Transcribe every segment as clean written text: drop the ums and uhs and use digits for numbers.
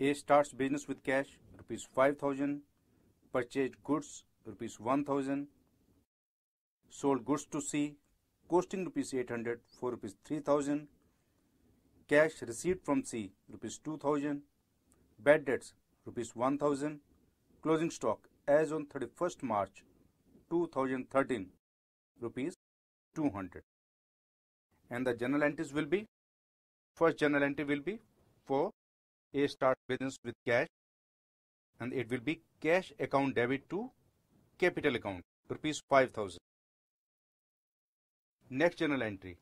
A starts business with cash, rupees 5,000, purchased goods, rupees 1,000, sold goods to C, costing rupees 800 for rupees 3,000, cash received from C, rupees 2,000, bad debts, rupees 1,000, closing stock as on 31st March 2013, rupees 200. And the journal entries will be, first journal entry will be for A starts business with cash, and it will be cash account debit to capital account, rupees 5,000. Next journal entry,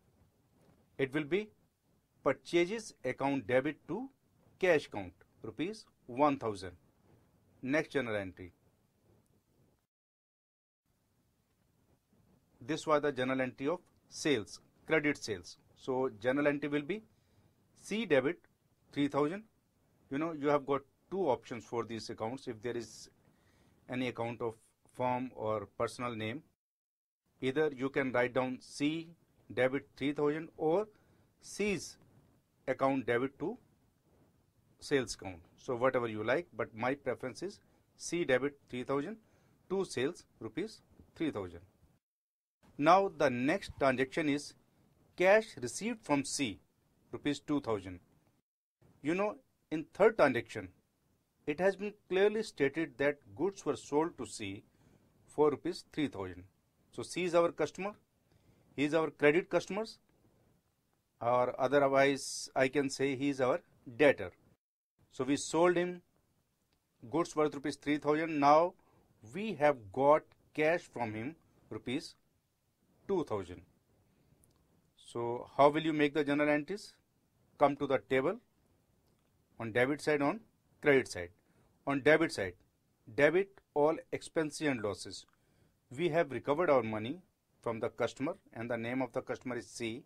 it will be purchases account debit to cash account, rupees 1,000. Next journal entry, this was the journal entry of sales, credit sales. So journal entry will be C debit 3,000. You have got two options for these accounts. If there is any account of firm or personal name, either you can write down C debit 3,000 or C's account debit to sales account. So whatever you like, but my preference is C debit 3,000 to sales, rupees 3,000. Now the next transaction is cash received from C, rupees 2,000. In third transaction, it has been clearly stated that goods were sold to C for rupees 3,000. So C is our customer, he is our credit customers, or otherwise I can say he is our debtor. So we sold him goods worth rupees 3,000. Now we have got cash from him, rupees 2,000. So how will you make the journal entries? Come to the table on debit side, on credit side. On debit side, debit all expenses and losses. We have recovered our money from the customer and the name of the customer is C,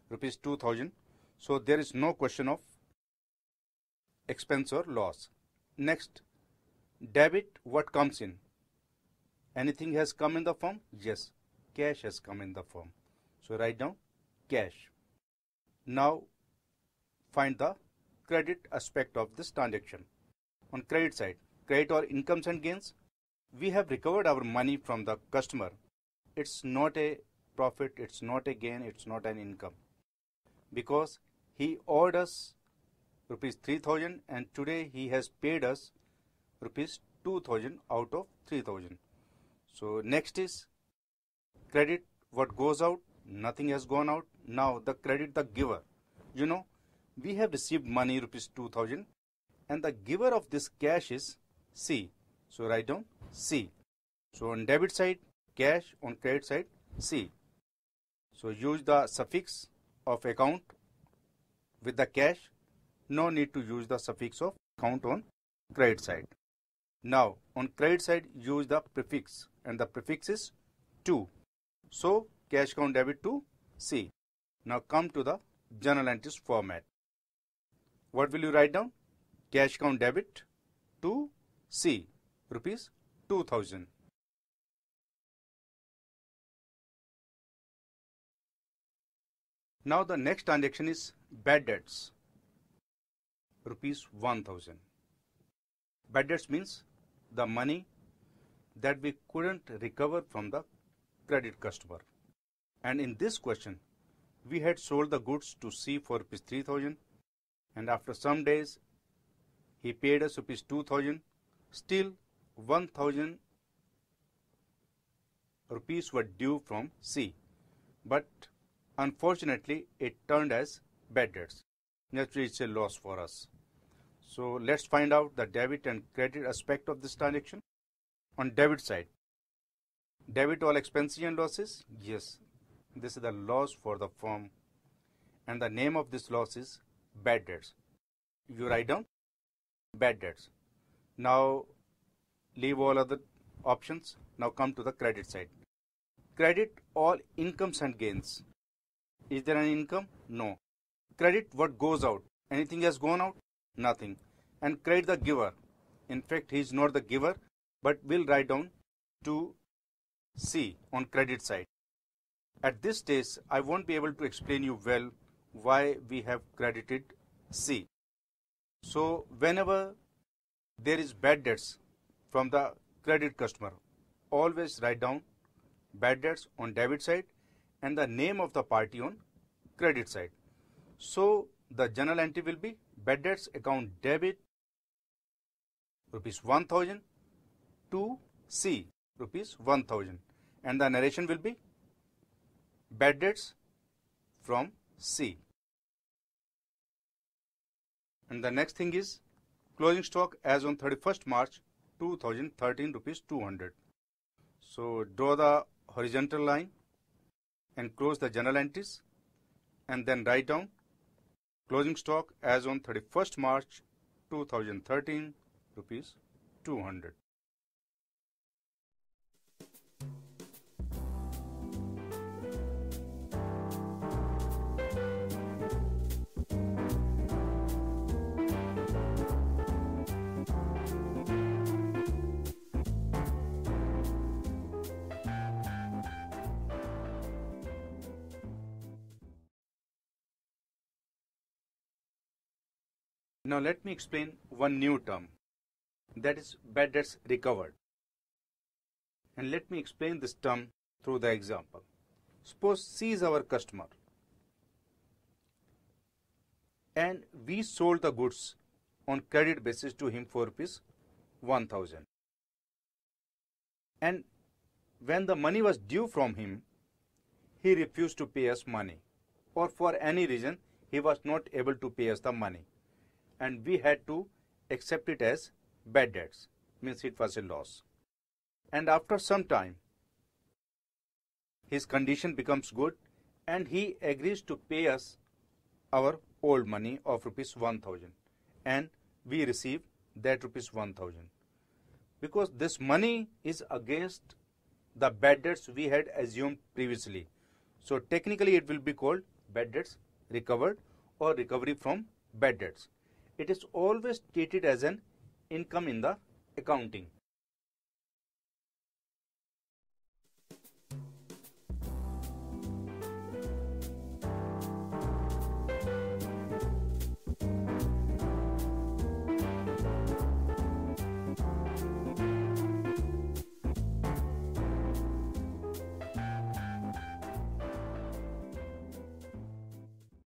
rupees 2,000. So there is no question of expense or loss. Next, debit what comes in. Anything has come in the firm? Yes, cash has come in the firm. So write down cash. Now find the credit aspect of this transaction. On credit side, credit or incomes and gains. We have recovered our money from the customer. It's not a profit, it's not a gain, it's not an income, because he owed us rupees 3,000 and today he has paid us rupees 2,000 out of 3,000. So next is credit what goes out, nothing has gone out. Now the credit the giver. We have received money rupees 2,000 and the giver of this cash is C. So write down C. So on debit side cash, on credit side C. So use the suffix of account with the cash. No need to use the suffix of account on credit side. Now on credit side use the prefix and the prefix is to. So cash account debit to C. Now come to the journal entries format. What will you write down? Cash account debit to C, rupees 2,000. Now the next transaction is bad debts, rupees 1,000. Bad debts means the money that we couldn't recover from the credit customer. And in this question, we had sold the goods to C for rupees 3,000 and after some days, he paid us rupees 2,000. Still 1,000 rupees were due from C. But unfortunately, it turned as bad debts. Naturally, it's a loss for us. So let's find out the debit and credit aspect of this transaction. On debit side, debit all expenses and losses. Yes, this is the loss for the firm and the name of this loss is bad debts. You write down bad debts. Now leave all other options. Now come to the credit side. Credit all incomes and gains. Is there an income? No. Credit what goes out. Anything has gone out? Nothing. And credit the giver. In fact, he is not the giver, but we'll write down to C on credit side. At this stage, I won't be able to explain you well why we have credited C. So whenever there is bad debts from the credit customer, always write down bad debts on debit side and the name of the party on credit side. So the journal entry will be bad debts account debit rupees 1000 to C rupees 1000, and the narration will be bad debts from C. And the next thing is closing stock as on 31st March 2013 rupees 200. So draw the horizontal line and close the journal entries and then write down closing stock as on 31st March 2013 rupees 200. Now let me explain one new term, that is bad debts recovered. And let me explain this term through the example. Suppose C is our customer and we sold the goods on credit basis to him for rupees 1000. And when the money was due from him, he refused to pay us money, or for any reason he was not able to pay us the money, and we had to accept it as bad debts, means it was a loss. And after some time, his condition becomes good and he agrees to pay us our old money of rupees 1000, and we receive that rupees 1000. Because this money is against the bad debts we had assumed previously. So technically it will be called bad debts recovered or recovery from bad debts. It is always treated as an income in the accounting.